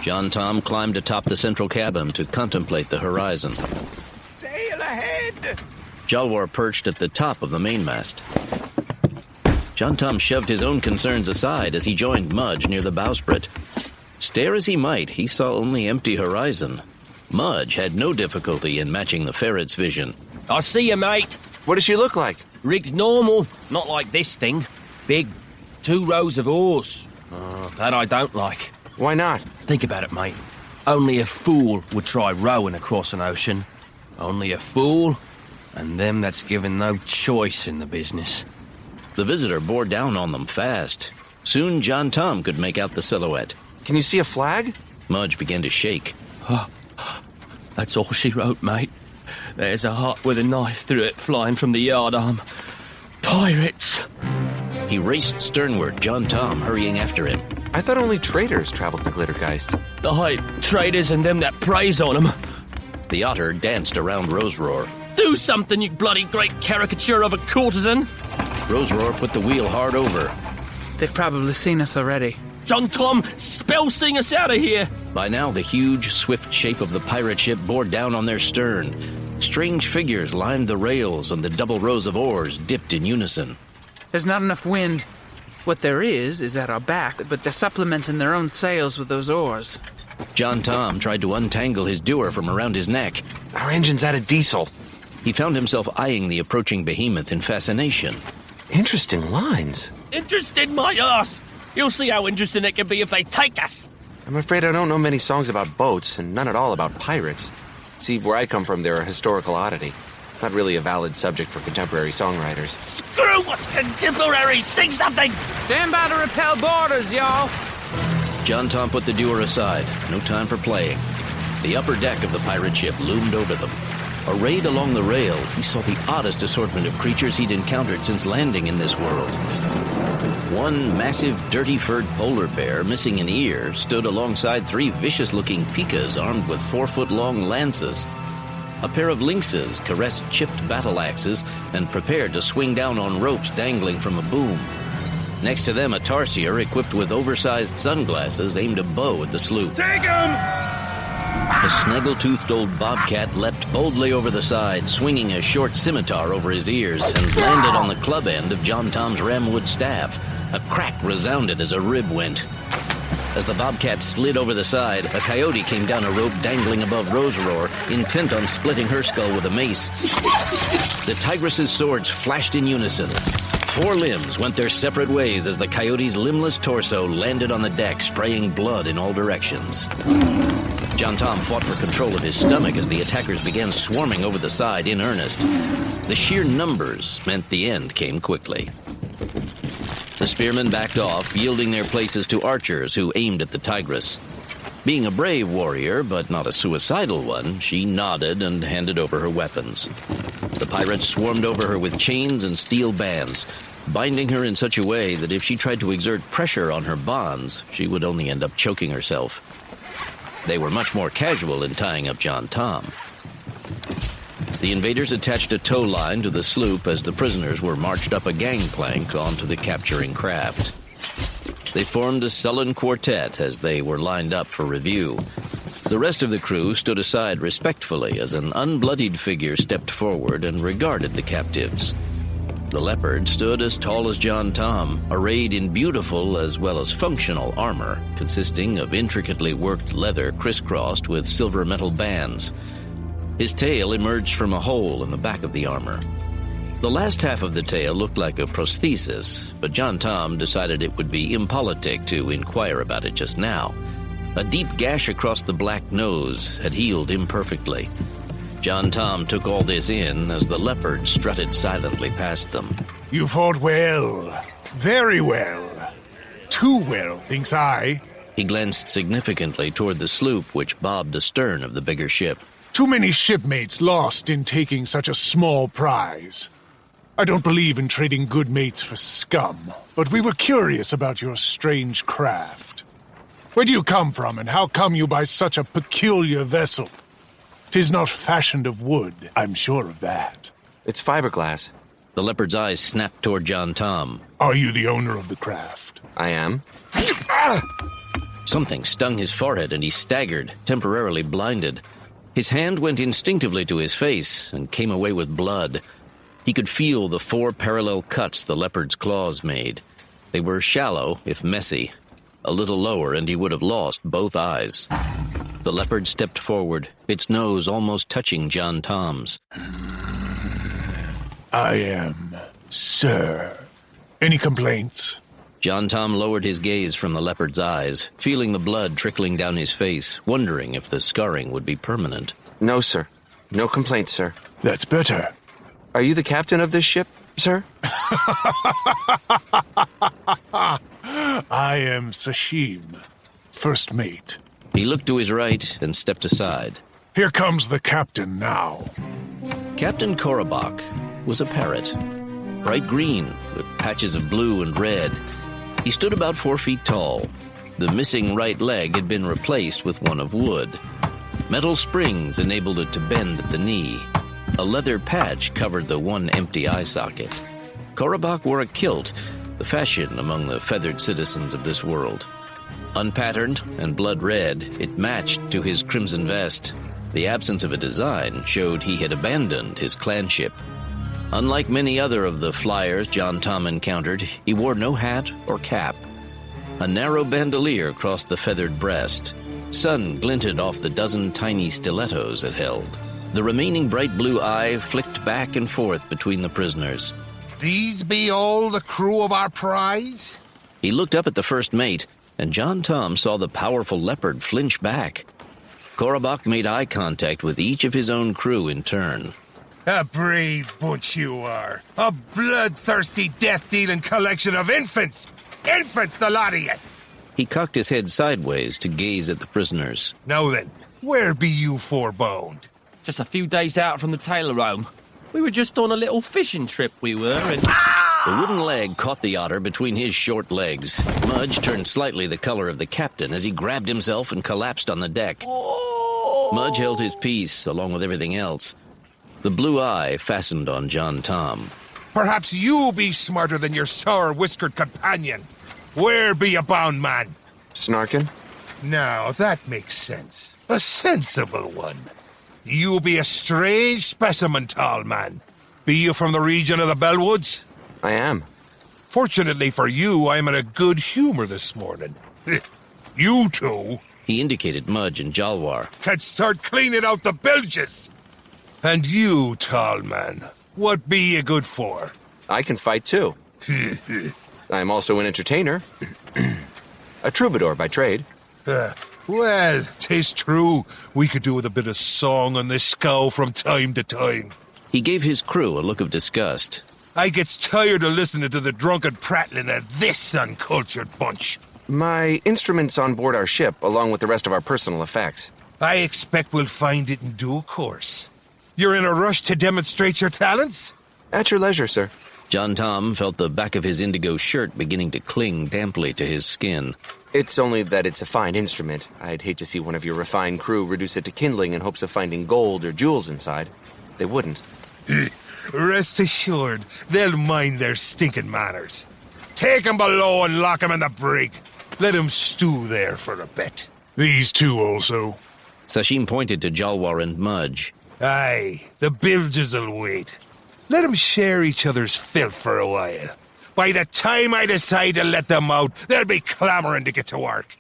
Jon-Tom climbed atop the central cabin to contemplate the horizon. Sail ahead! Jalwar perched at the top of the mainmast. Jon-Tom shoved his own concerns aside as he joined Mudge near the bowsprit. Stare as he might, he saw only empty horizon. Mudge had no difficulty in matching the ferret's vision. I see you, mate. What does she look like? Rigged normal, not like this thing. Big, 2 rows of oars. That I don't like. Why not? Think about it, mate. Only a fool would try rowing across an ocean. Only a fool, and them that's given no choice in the business. The visitor bore down on them fast. Soon Jon-Tom could make out the silhouette. Can you see a flag? Mudge began to shake. That's all she wrote, mate. There's a heart with a knife through it flying from the yardarm. Pirates! He raced sternward, Jon-Tom hurrying after him. I thought only traders traveled to Glittergeist. The high traders and them that preys on them. The otter danced around Roseroar. Do something, you bloody great caricature of a courtesan! Roseroar put the wheel hard over. They've probably seen us already. Jon-Tom, Spellsinger us out of here! By now, the huge, swift shape of the pirate ship bore down on their stern. Strange figures lined the rails, and the double rows of oars dipped in unison. There's not enough wind. What there is at our back, but they're supplementing their own sails with those oars. Jon-Tom tried to untangle his dewar from around his neck. Our engine's out of diesel. He found himself eyeing the approaching behemoth in fascination. Interesting lines. Interested my ass! You'll see how interesting it can be if they take us! I'm afraid I don't know many songs about boats, and none at all about pirates. See, where I come from, they're a historical oddity. Not really a valid subject for contemporary songwriters. Screw what's contemporary! Sing something! Stand by to repel boarders, y'all! Jon-Tom put the dewar aside. No time for playing. The upper deck of the pirate ship loomed over them. Arrayed along the rail, he saw the oddest assortment of creatures he'd encountered since landing in this world. One massive, dirty-furred polar bear, missing an ear, stood alongside 3 vicious-looking pikas armed with 4-foot-long lances. A pair of lynxes caressed chipped battle axes and prepared to swing down on ropes dangling from a boom. Next to them, a tarsier equipped with oversized sunglasses aimed a bow at the sloop. Take him! The snaggle-toothed old bobcat leapt boldly over the side, swinging a short scimitar over his ears, and landed on the club end of Jon-Tom's ramwood staff. A crack resounded as a rib went. As the bobcat slid over the side, a coyote came down a rope dangling above Roseroar, intent on splitting her skull with a mace. The tigress's swords flashed in unison. 4 limbs went their separate ways as the coyote's limbless torso landed on the deck, spraying blood in all directions. Jon-Tom fought for control of his stomach as the attackers began swarming over the side in earnest. The sheer numbers meant the end came quickly. The spearmen backed off, yielding their places to archers who aimed at the tigress. Being a brave warrior, but not a suicidal one, she nodded and handed over her weapons. The pirates swarmed over her with chains and steel bands, binding her in such a way that if she tried to exert pressure on her bonds, she would only end up choking herself. They were much more casual in tying up Jon-Tom. The invaders attached a tow line to the sloop as the prisoners were marched up a gangplank onto the capturing craft. They formed a sullen quartet as they were lined up for review. The rest of the crew stood aside respectfully as an unbloodied figure stepped forward and regarded the captives. The leopard stood as tall as Jon-Tom, arrayed in beautiful as well as functional armor, consisting of intricately worked leather crisscrossed with silver metal bands. His tail emerged from a hole in the back of the armor. The last half of the tail looked like a prosthesis, but Jon-Tom decided it would be impolitic to inquire about it just now. A deep gash across the black nose had healed imperfectly. Jon-Tom took all this in as the leopard strutted silently past them. You fought well. Very well. Too well, thinks I. He glanced significantly toward the sloop which bobbed astern of the bigger ship. Too many shipmates lost in taking such a small prize. I don't believe in trading good mates for scum, but we were curious about your strange craft. Where do you come from, and how come you by such a peculiar vessel? 'Tis not fashioned of wood, I'm sure of that. It's fiberglass. The leopard's eyes snapped toward Jon-Tom. Are you the owner of the craft? I am. Something stung his forehead and he staggered, temporarily blinded. His hand went instinctively to his face and came away with blood. He could feel the 4 parallel cuts the leopard's claws made. They were shallow, if messy. A little lower and he would have lost both eyes. The leopard stepped forward, its nose almost touching Jon-Tom's. I am, sir. Any complaints? Jon-Tom lowered his gaze from the leopard's eyes, feeling the blood trickling down his face, wondering if the scarring would be permanent. No, sir. No complaints, sir. That's better. Are you the captain of this ship, sir? I am Sashim, first mate. He looked to his right and stepped aside. Here comes the captain now. Captain Korobok was a parrot, bright green with patches of blue and red. He stood about 4 feet tall. The missing right leg had been replaced with one of wood. Metal springs enabled it to bend at the knee. A leather patch covered the one empty eye socket. Korobok wore a kilt, the fashion among the feathered citizens of this world. Unpatterned and blood red, it matched to his crimson vest. The absence of a design showed he had abandoned his clanship. Unlike many other of the flyers Jon-Tom encountered, he wore no hat or cap. A narrow bandolier crossed the feathered breast. Sun glinted off the dozen tiny stilettos it held. The remaining bright blue eye flicked back and forth between the prisoners. These be all the crew of our prize? He looked up at the first mate, and Jon-Tom saw the powerful leopard flinch back. Korobok made eye contact with each of his own crew in turn. A brave bunch you are. A bloodthirsty, death-dealing collection of infants. Infants, the lot of you. He cocked his head sideways to gaze at the prisoners. Now then, where be you four-boned? Just a few days out from the Talea home. We were just on a little fishing trip, we were, and... The wooden leg caught the otter between his short legs. Mudge turned slightly the color of the captain as he grabbed himself and collapsed on the deck. Mudge held his peace, along with everything else. The blue eye fastened on Jon-Tom. Perhaps you be smarter than your sour-whiskered companion. Where be you bound, man? Snarkin? Now, that makes sense. A sensible one. You be a strange specimen, tall man. Be you from the region of the Bellwoods? I am. Fortunately for you, I am in a good humor this morning. You two... He indicated Mudge and Jalwar. ...can start cleaning out the bilges. And you, tall man, what be you good for? I can fight, too. I'm also an entertainer. A troubadour by trade. Well, 'tis true. We could do with a bit of song on this scow from time to time. He gave his crew a look of disgust. I gets tired of listening to the drunken prattling of this uncultured bunch. My instrument's on board our ship, along with the rest of our personal effects. I expect we'll find it in due course. You're in a rush to demonstrate your talents? At your leisure, sir. Jon-Tom felt the back of his indigo shirt beginning to cling damply to his skin. It's only that it's a fine instrument. I'd hate to see one of your refined crew reduce it to kindling in hopes of finding gold or jewels inside. They wouldn't. Rest assured, they'll mind their stinking manners. Take 'em below and lock 'em in the brig. Let 'em stew there for a bit. These two also. Sashim pointed to Jalwar and Mudge. Aye, the bilges'll wait. Let 'em share each other's filth for a while. By the time I decide to let them out, they'll be clamoring to get to work.